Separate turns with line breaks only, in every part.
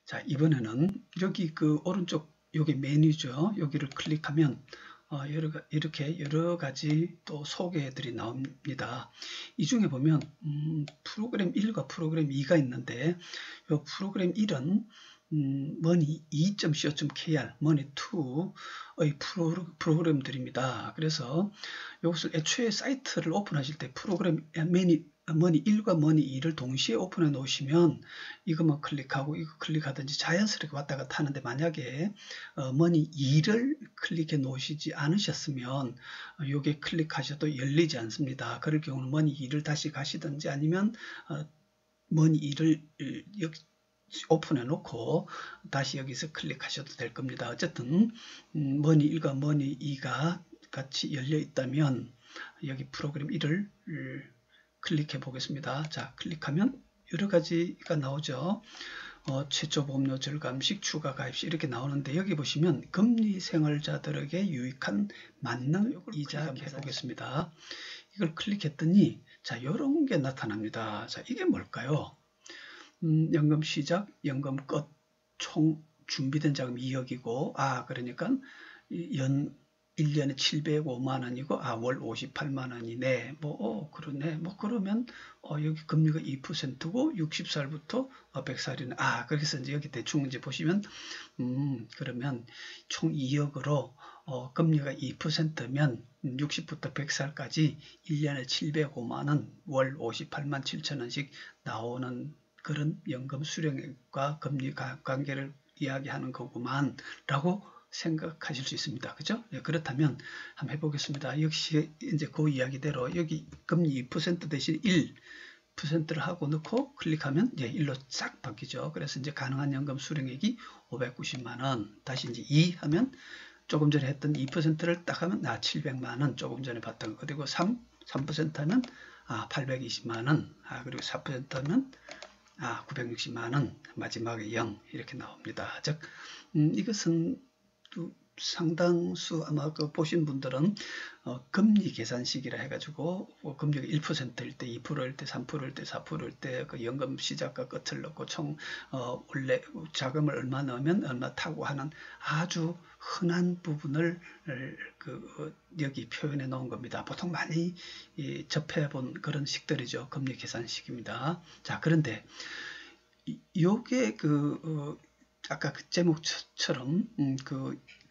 자, 이번에는 여기 그 오른쪽 여기 메뉴죠. 여기를 클릭하면 이렇게 여러 가지 또 소개들이 나옵니다. 이 중에 보면 프로그램 1과 프로그램 2가 있는데 이 프로그램 1은 money 2.co.kr, money 2의 프로그램들입니다. 그래서 이것을 애초에 사이트를 오픈하실 때 프로그램 money 1과 money 2를 동시에 오픈해 놓으시면 이것만 클릭하고 이거 클릭하든지 자연스럽게 왔다 갔다 하는데, 만약에 money 2를 클릭해 놓으시지 않으셨으면 요게 클릭하셔도 열리지 않습니다. 그럴 경우는 money 2를 다시 가시든지 아니면 money 2를 오픈해 놓고 다시 여기서 클릭하셔도 될 겁니다. 어쨌든 money 1과 money 2가 같이 열려 있다면 여기 프로그램 1을 클릭해 보겠습니다. 자, 클릭하면 여러 가지가 나오죠. 최초 보험료 절감식, 추가 가입식 이렇게 나오는데, 여기 보시면 금리 생활자들에게 유익한 만능 이자 해 보겠습니다. 이걸 클릭했더니 자, 이런 게 나타납니다. 자, 이게 뭘까요? 연금 시작, 연금 끝, 총 준비된 자금 2억이고, 그러니까 1년에 705만원이고, 월 58만원이네. 그러네. 그러면, 여기 금리가 2%고, 60살부터 100살이네. 그래서 이제 여기 대충 이제 보시면, 그러면 총 2억으로, 금리가 2%면 60부터 100살까지 1년에 705만원, 월 58만 7천원씩 나오는 그런 연금 수령액과 금리 관계를 이야기하는 거구만 라고 생각하실 수 있습니다. 그죠? 그렇다면 한번 해보겠습니다. 역시 이제 그 이야기대로 여기 금리 2% 대신 1%를 하고 넣고 클릭하면 1로 싹 바뀌죠. 그래서 이제 가능한 연금 수령액이 590만원. 다시 이제 2 하면 조금 전에 했던 2%를 딱 하면 700만원, 조금 전에 봤던 거. 그리고 3% 하면 820만원. 그리고 4% 하면 960만원, 마지막에 0 이렇게 나옵니다. 즉 이것은 상당수 아마 보신 분들은 금리 계산식이라 해가지고 금리가 1%일 때, 2%일 때, 3%일 때, 4%일 때 그 연금 시작과 끝을 넣고 총 원래 자금을 얼마 넣으면 얼마 타고 하는 아주 흔한 부분을 여기 표현해 놓은 겁니다. 보통 많이 접해 본 그런 식들이죠. 금리 계산식입니다. 자, 그런데 요게 아까 그 제목처럼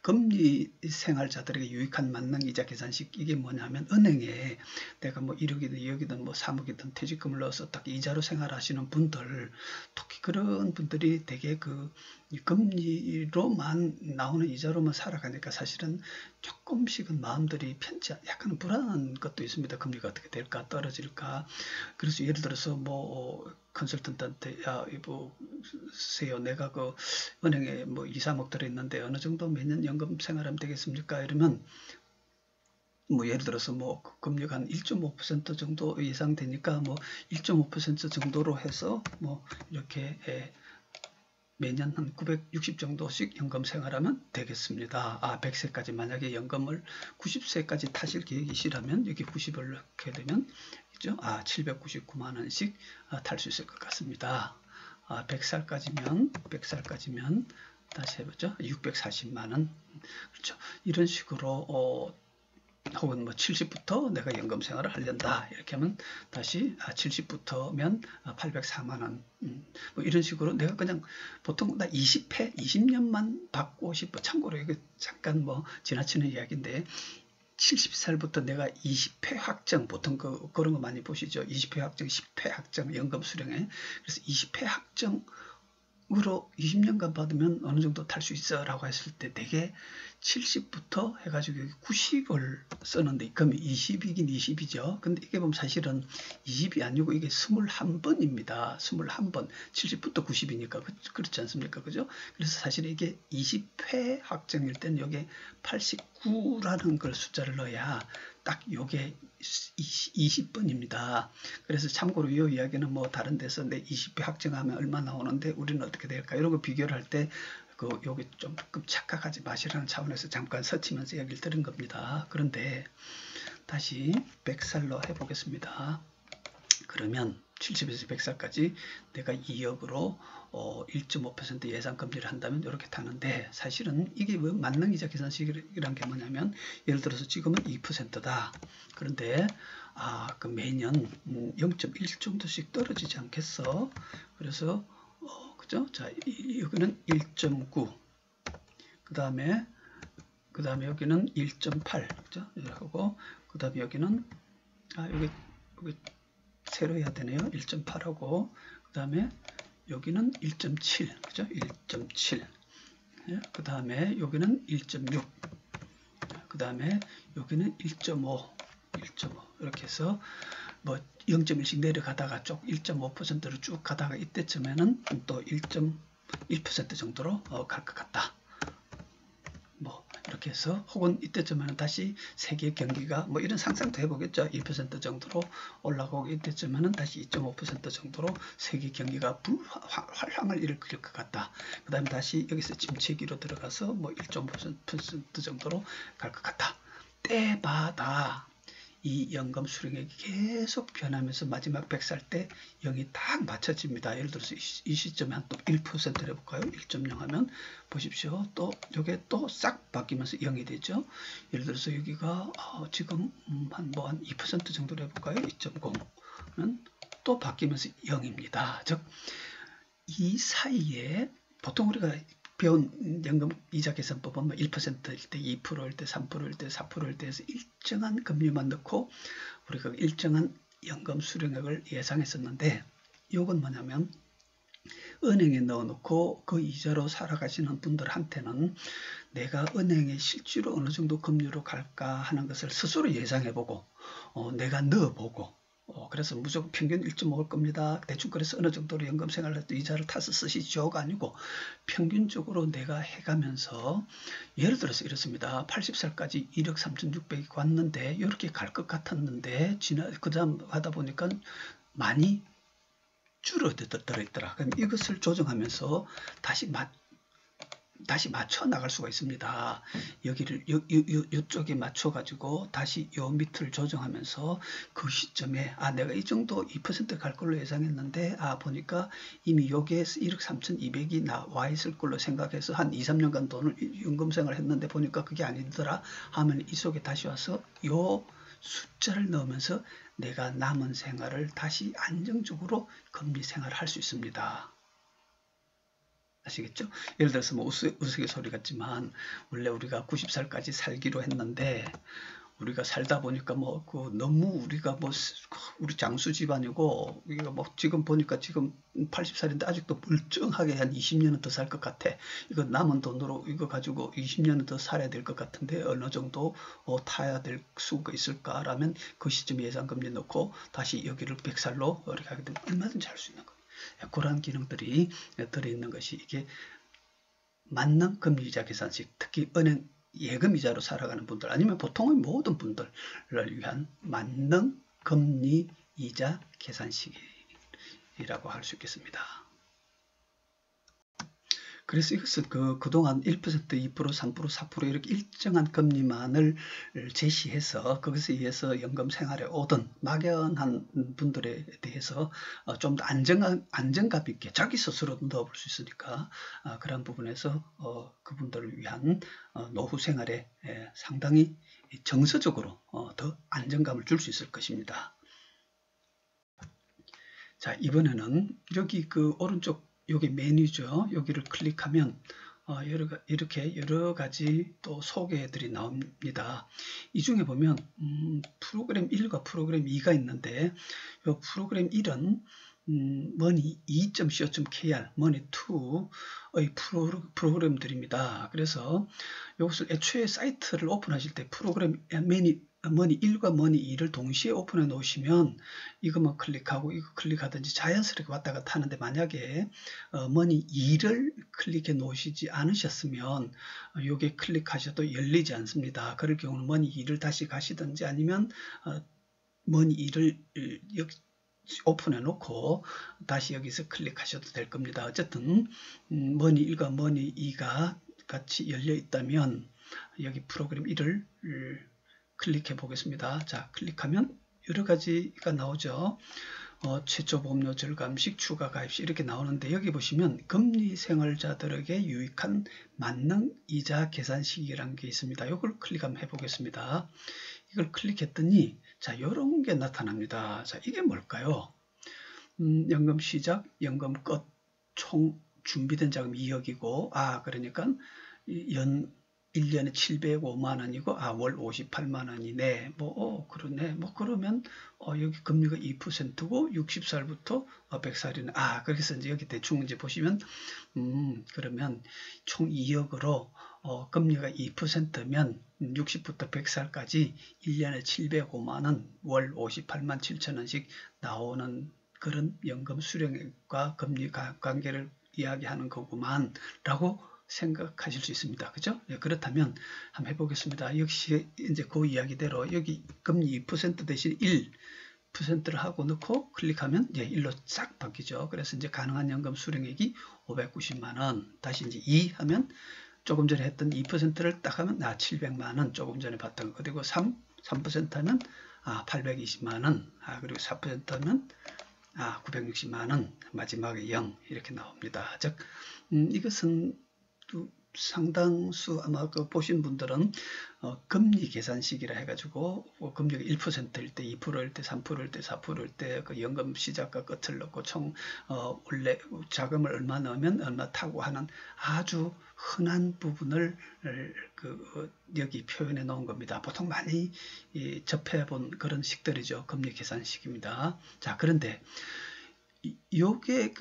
금리 생활자들에게 유익한 만능이자 계산식, 이게 뭐냐면 은행에 내가 1억이든 2억이든 3억이든 퇴직금을 넣어서 딱 이자로 생활하시는 분들, 특히 그런 분들이 되게 금리로만 나오는 이자로만 살아가니까 사실은 조금씩은 마음들이 편치, 약간 불안한 것도 있습니다. 금리가 어떻게 될까, 떨어질까. 그래서 예를 들어서 컨설턴트한테 세요, 내가 은행에 2, 3억 들어있는데 어느 정도 매년 연금 생활하면 되겠습니까? 이러면 예를 들어서 금리가 한 1.5% 정도 예상되니까 1.5% 정도로 해서 이렇게 매년 한 960 정도씩 연금 생활하면 되겠습니다. 100세까지 만약에 연금을 90세까지 타실 계획이시라면 여기 90을 넣게 되면 799만원씩 탈 수 있을 것 같습니다. 100살까지면 다시 해보죠. 640만원. 그렇죠. 이런 식으로 혹은 70부터 내가 연금 생활을 하려다 이렇게 하면 다시 70부터면 804만원. 이런 식으로 내가 그냥 보통 나 20회 20년만 받고 싶어. 참고로 이거 잠깐 지나치는 이야기인데, 70살부터 내가 20회 확정, 보통 그런 거 많이 보시죠. 20회 확정, 10회 확정, 연금 수령에. 그래서 20회 확정으로 20년간 받으면 어느 정도 탈 수 있어 라고 했을 때 되게 70부터 해가지고 90을 쓰는데, 그럼 20이긴 20이죠. 근데 이게 보면 사실은 20이 아니고 이게 21번입니다. 21번. 70부터 90이니까. 그렇지 않습니까? 그죠? 그래서 사실 이게 20회 확정일 때는 여기에 89라는 걸 숫자를 넣어야 딱 요게 20번입니다. 그래서 참고로 이 이야기는 다른 데서 내 20회 확정하면 얼마 나오는데 우리는 어떻게 될까? 이런 거 비교를 할 때 여기 조금 착각하지 마시라는 차원에서 잠깐 서치면서 얘기를 들은 겁니다. 그런데 다시 100살로 해보겠습니다. 그러면 70에서 100살까지 내가 2억으로 1.5% 예상 금리를 한다면 이렇게 타는데, 사실은 이게 뭐 만능이자 계산식이란 게 뭐냐면, 예를 들어서 지금은 2%다. 그런데 그 매년 0.1 정도씩 떨어지지 않겠어? 그래서 그죠? 자, 여기는 1.9, 그 다음에 여기는 1.8, 그죠? 하고, 그 다음에 여기는 여기 세로 해야 되네요. 1.8하고, 그 다음에 여기는 1.7, 그죠? 1.7. 그 다음에 여기는 1.6. 그 다음에 여기는 1.5, 1.5. 이렇게 해서 뭐 0.1씩 내려가다가 쭉 1.5%로 쭉 가다가 이때쯤에는 또 1.1% 정도로 갈 것 같다. 뭐 이렇게 해서, 혹은 이때쯤에는 다시 세계 경기가 뭐 이런 상상도 해보겠죠. 1% 정도로 올라가고, 이때쯤에는 다시 2.5% 정도로 세계 경기가 활황을 일으킬 것 같다. 그 다음에 다시 여기서 침체기로 들어가서 뭐 1.5% 정도로 갈 것 같다. 때마다 이 연금 수령액이 계속 변하면서 마지막 100살 때 0이 딱 맞춰집니다. 예를 들어서 이 시점에 한 또 1%를 해볼까요? 1.0 하면 보십시오. 또 이게 또 싹 바뀌면서 0이 되죠. 예를 들어서 여기가 지금 한 2% 정도로 해볼까요? 2.0는 또 바뀌면서 0입니다. 즉 이 사이에 보통 우리가 배운 연금 이자 계산법은 1%일 때, 2%일 때, 3%일 때, 4%일 때에서 일정한 금리만 넣고 우리가 일정한 연금 수령액을 예상했었는데, 이건 뭐냐면 은행에 넣어놓고 그 이자로 살아가시는 분들한테는 내가 은행에 실제로 어느 정도 금리로 갈까 하는 것을 스스로 예상해보고 내가 넣어보고, 그래서 무조건 평균 1.5일 겁니다. 대충 그래서 어느 정도로 연금 생활할 때 이자를 타서 쓰시죠가 아니고, 평균적으로 내가 해가면서, 예를 들어서 이렇습니다. 80살까지 1억 3,600이 왔는데 이렇게 갈 것 같았는데 그 다음 하다 보니까 많이 줄어들었더라. 그럼 이것을 조정하면서 다시 맞춰 나갈 수가 있습니다. 여기를 이쪽에 맞춰 가지고 다시 요 밑을 조정하면서 그 시점에 내가 이 정도 2% 갈 걸로 예상했는데 보니까 이미 여기에 1억 3,200이 나와 있을 걸로 생각해서 한 2, 3년간 돈을 연금 생활을 했는데 보니까 그게 아니더라 하면 이 속에 다시 와서 요 숫자를 넣으면서 내가 남은 생활을 다시 안정적으로 금리 생활을 할 수 있습니다. 아시겠죠? 예를 들어서 뭐 우스갯소리 같지만, 원래 우리가 90살까지 살기로 했는데, 우리가 살다 보니까 너무 우리가 우리 장수 집안이고, 우리가 지금 보니까 지금 80살인데 아직도 멀쩡하게 한 20년은 더 살 것 같아. 이거 남은 돈으로 이거 가지고 20년은 더 살아야 될 것 같은데 어느 정도 타야 될 수가 있을까라면 그 시점에 예상금리 넣고 다시 여기를 100살로 이렇게 하게 되면 얼마든지 할 수 있는 거예요. 그런 기능들이 들어있는 것이 이게 만능 금리이자 계산식, 특히 은행 예금이자로 살아가는 분들, 아니면 보통의 모든 분들을 위한 만능 금리이자 계산식이라고 할 수 있겠습니다. 그래서 이것은 그동안 1%, 2%, 3%, 4% 이렇게 일정한 금리만을 제시해서 그것에 의해서 연금 생활에 오던 막연한 분들에 대해서 좀 더 안정감 있게 자기 스스로 넣어볼 수 있으니까 그런 부분에서 그분들을 위한 노후 생활에 상당히 정서적으로 더 안정감을 줄 수 있을 것입니다. 자, 이번에는 여기 오른쪽 여기 메뉴죠. 여기를 클릭하면 이렇게 여러 가지 또 소개들이 나옵니다. 이 중에 보면 프로그램 1과 프로그램 2가 있는데, 이 프로그램 1은 money 2.co.kr, money 2의 프로그램들입니다. 그래서 이것을 애초에 사이트를 오픈하실 때 프로그램 money 1과 money 2를 동시에 오픈해 놓으시면 이것만 클릭하고 이거 클릭하든지 자연스럽게 왔다 갔다 하는데, 만약에 money 2를 클릭해 놓으시지 않으셨으면 요게 클릭하셔도 열리지 않습니다. 그럴 경우는 money 2를 다시 가시든지 아니면 money 2를 오픈해 놓고 다시 여기서 클릭하셔도 될 겁니다. 어쨌든 money 1과 money 2가 같이 열려 있다면 여기 프로그램 1을 클릭해 보겠습니다. 자, 클릭하면 여러 가지가 나오죠. 최초 보험료 절감식, 추가 가입시 이렇게 나오는데 여기 보시면 금리 생활자들에게 유익한 만능 이자 계산식이라는 게 있습니다. 이걸 클릭 한번 해보겠습니다. 이걸 클릭했더니 자 이런 게 나타납니다. 자 이게 뭘까요? 연금 시작, 연금 끝, 총 준비된 자금 2억이고 그러니까 1년에 705만 원이고 월 58만 원이네. 그러네. 그러면 여기 금리가 2%고 60살부터 100살이네. 그래서 이제 여기 대충 이제 보시면 그러면 총 2억으로 금리가 2%면 60부터 100살까지 1년에 705만 원, 월 58만 7천 원씩 나오는 그런 연금 수령액과 금리 관계를 이야기하는 거구만 라고 생각하실 수 있습니다. 그죠? 그렇다면 한번 해보겠습니다. 역시 이제 그 이야기대로 여기 금리 2% 대신 1%를 하고 넣고 클릭하면 1로 싹 바뀌죠. 그래서 이제 가능한 연금 수령액이 590만 원. 다시 이제 2 하면 조금 전에 했던 2%를 딱 하면 700만 원. 조금 전에 봤던 거. 그리고 3% 하면 820만 원. 그리고 4% 하면 960만 원. 마지막에 0 이렇게 나옵니다. 즉 이것은 상당수 아마 보신 분들은 금리 계산식이라 해가지고 금리가 1%일 때, 2%일 때, 3%일 때, 4%일 때 그 연금 시작과 끝을 넣고 총 원래 자금을 얼마 넣으면 얼마 타고 하는 아주 흔한 부분을 여기 표현해 놓은 겁니다. 보통 많이 접해 본 그런 식들이죠. 금리 계산식입니다. 자, 그런데 요게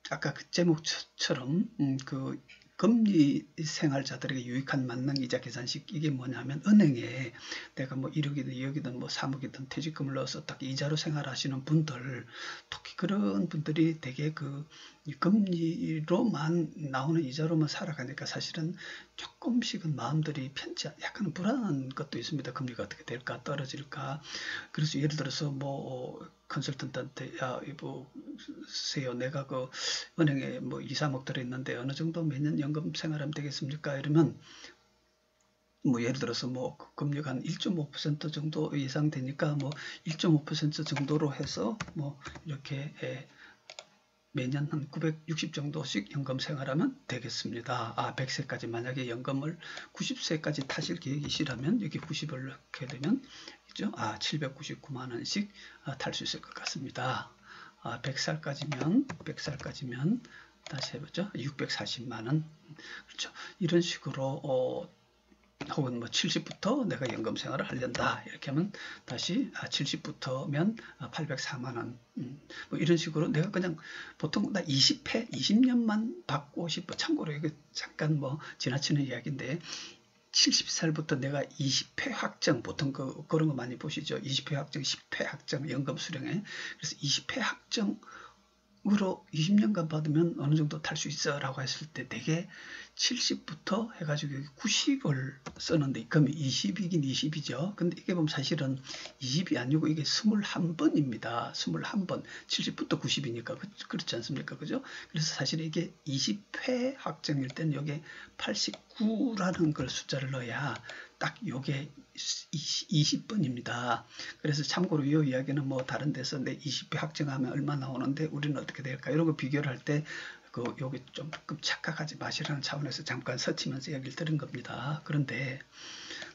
아까 그 제목처럼 금리 생활자들에게 유익한 만능 이자 계산식 이게 뭐냐면 은행에 내가 1억이든 2억이든 3억이든 퇴직금을 넣어서 딱 이자로 생활하시는 분들 특히 그런 분들이 되게 금리로만 나오는 이자로만 살아가니까 사실은 조금씩은 마음들이 편치 약간 불안한 것도 있습니다. 금리가 어떻게 될까 떨어질까. 그래서 예를 들어서 컨설턴트한테 여보세요 내가 은행에 2, 3억 들어있는데 어느 정도 매년 연금 생활하면 되겠습니까? 이러면 예를 들어서 금리가 한 1.5% 정도 예상되니까 1.5% 정도로 해서 이렇게 매년 한 960 정도씩 연금 생활하면 되겠습니다. 100세까지 만약에 연금을 90세까지 타실 계획이시라면 여기 90을 넣게 되면 799만 원씩 탈 수 있을 것 같습니다. 100살까지면 다시 해보죠. 640만 원. 그렇죠. 이런 식으로 혹은 70부터 내가 연금 생활을 하려다 이렇게 하면 다시 70부터면 804만 원 이런 식으로 내가 그냥 보통 나 20년만 받고 싶어. 참고로 이거 잠깐 지나치는 이야기인데 70살부터 내가 20회 확정 보통 그런 거 많이 보시죠. 20회 확정, 10회 확정 연금 수령에 그래서 20회 확정 으로 20년간 받으면 어느 정도 탈 수 있어 라고 했을 때 되게 70부터 해가지고 90을 썼는데 그럼 20이긴 20이죠. 근데 이게 보면 사실은 20이 아니고 이게 21번입니다. 21번 70부터 90이니까 그렇지 않습니까? 그죠? 그래서 사실 이게 20회 확정일 때는 여기에 89라는 걸 숫자를 넣어야 딱 요게 20번입니다. 그래서 참고로 이 이야기는 다른 데서 내 20회 확정하면 얼마 나오는데 우리는 어떻게 될까? 이런 거 비교를 할 때 요게 조금 착각하지 마시라는 차원에서 잠깐 서치면서 이야기를 들은 겁니다. 그런데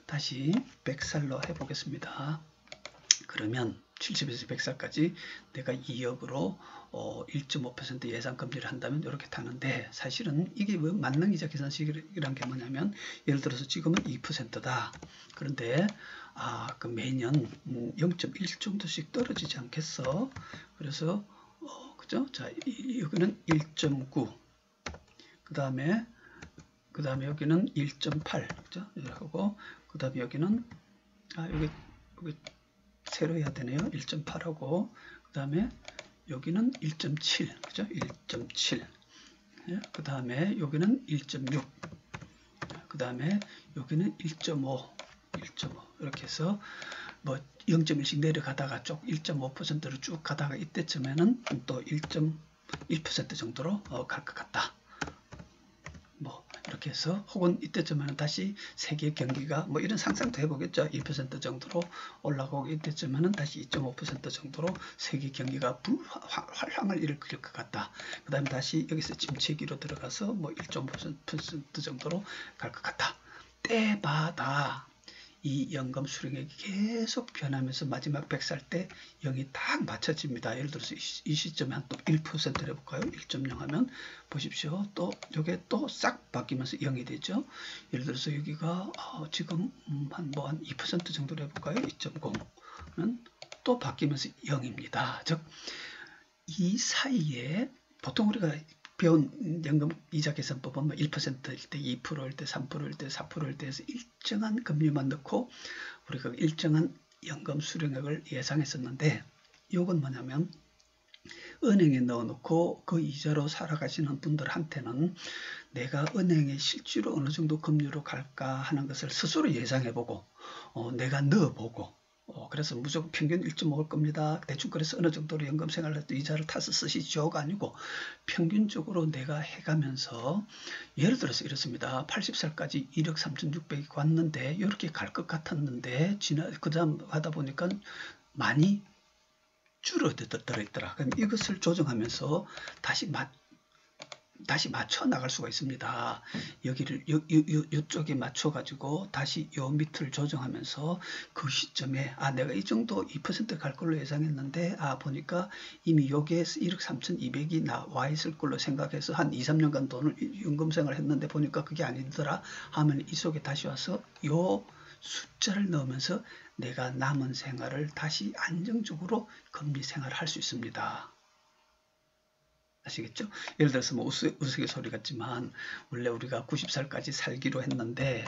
다시 100살로 해보겠습니다. 그러면 70에서 100살까지 내가 2억으로 1.5% 예상 금리를 한다면 이렇게 타는데 사실은 이게 만능이자 계산식이란 게 뭐냐면 예를 들어서 지금은 2%다. 그런데 매년 0.1 정도씩 떨어지지 않겠어? 그래서 그죠? 자, 여기는 1.9. 그다음에 여기는 1.8. 그죠? 하고 그다음에 여기는 여기 새로 해야 되네요. 1.8하고 그다음에 여기는 1.7. 그죠? 1.7. 그 다음에 여기는 1.6. 그 다음에 여기는 1.5. 이렇게 해서 0.1씩 내려가다가 쭉 1.5%로 쭉 가다가 이때쯤에는 또 1.1% 정도로 갈 것 같다. 이렇게 해서 혹은 이때쯤에는 다시 세계 경기가 뭐 이런 상상도 해보겠죠. 1% 정도로 올라가고 이때쯤에는 다시 2.5% 정도로 세계 경기가 활황을 일으킬 것 같다. 그 다음에 다시 여기서 침체기로 들어가서 뭐 1.5% 정도로 갈 것 같다. 때마다 이 연금 수령액이 계속 변하면서 마지막 100살 때 0이 딱 맞춰집니다. 예를 들어서 이 시점에 한 또 1%를 해볼까요? 1.0 하면 보십시오. 또 이게 또 싹 바뀌면서 0이 되죠. 예를 들어서 여기가 지금 한 2% 정도로 해볼까요? 2.0는 또 바뀌면서 0입니다. 즉 이 사이에 보통 우리가 배운 연금 이자 계산법은 1%일 때, 2%일 때, 3%일 때, 4%일 때 해서 일정한 금리만 넣고 우리가 일정한 연금 수령액을 예상했었는데 이건 뭐냐면 은행에 넣어놓고 그 이자로 살아가시는 분들한테는 내가 은행에 실제로 어느 정도 금리로 갈까 하는 것을 스스로 예상해보고 내가 넣어보고 그래서 무조건 평균 1.5일 겁니다. 대충 그래서 어느 정도로 연금 생활을 할 때 이자를 타서 쓰시죠가 아니고 평균적으로 내가 해가면서 예를 들어서 이렇습니다. 80살까지 1억 3,600이 왔는데 이렇게 갈 것 같았는데 그 다음 하다 보니까 많이 줄어들었더라. 그럼 이것을 조정하면서 다시 맞춰 나갈 수가 있습니다. 여기를 이쪽에 맞춰 가지고 다시 요 밑을 조정하면서 그 시점에 내가 이 정도 2% 갈 걸로 예상했는데 보니까 이미 여기에 1억 3,200이 나와 있을 걸로 생각해서 한 2, 3년간 돈을 연금 생활을 했는데 보니까 그게 아니더라 하면 이 속에 다시 와서 요 숫자를 넣으면서 내가 남은 생활을 다시 안정적으로 금리 생활을 할 수 있습니다. 아시겠죠? 예를 들어서 뭐 우스갯소리 같지만 원래 우리가 90살까지 살기로 했는데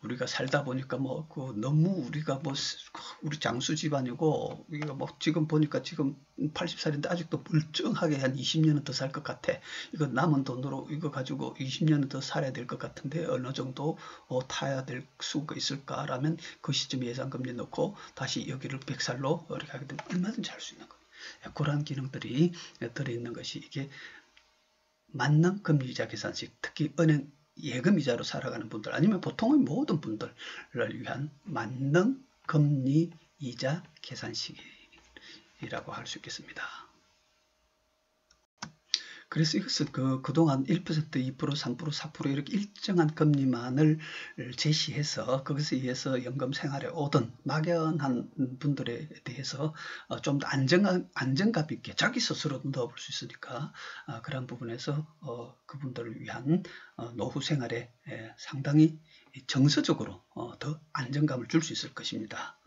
우리가 살다 보니까 뭐 너무 우리가 뭐 우리 장수 집안이고 우리가 뭐 지금 보니까 지금 80살인데 아직도 멀쩡하게 한 20년은 더 살 것 같아. 이거 남은 돈으로 이거 가지고 20년은 더 살아야 될 것 같은데 어느 정도 타야 될 수가 있을까라면 그 시점에 예상금리 넣고 다시 여기를 100살로 이렇게 하게 되면 얼마든지 할 수 있는 거예요. 그런 기능들이 들어있는 것이 이게 맞는 금리이자 계산식, 특히 은행 예금이자로 살아가는 분들 아니면 보통의 모든 분들을 위한 맞는 금리이자 계산식이라고 할 수 있겠습니다. 그래서 이것은 그동안 1%, 2%, 3%, 4% 이렇게 일정한 금리만을 제시해서 그것에 의해서 연금 생활에 오던 막연한 분들에 대해서 좀 더 안정감 있게 자기 스스로 넣어볼 수 있으니까 그런 부분에서 그분들을 위한 노후 생활에 상당히 정서적으로 더 안정감을 줄 수 있을 것입니다.